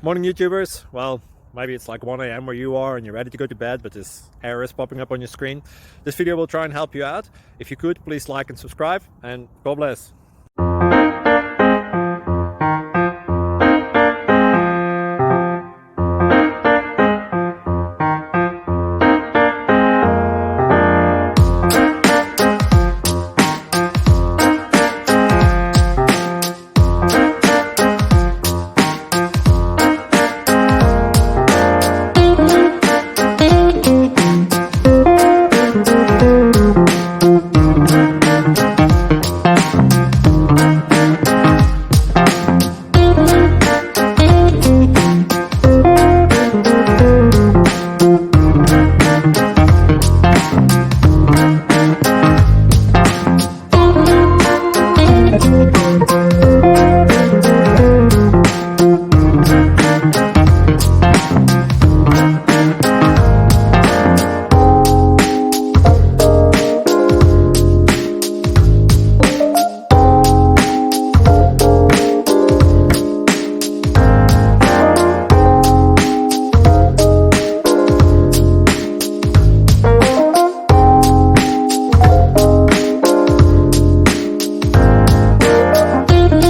Morning YouTubers. Well, maybe it's like 1 a.m. where you are and you're ready to go to bed, but this error is popping up on your screen. This video will try and help you out. If you could, please like and subscribe, and God bless.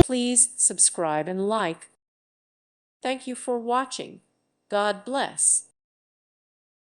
Please subscribe and like. Thank you for watching. God bless.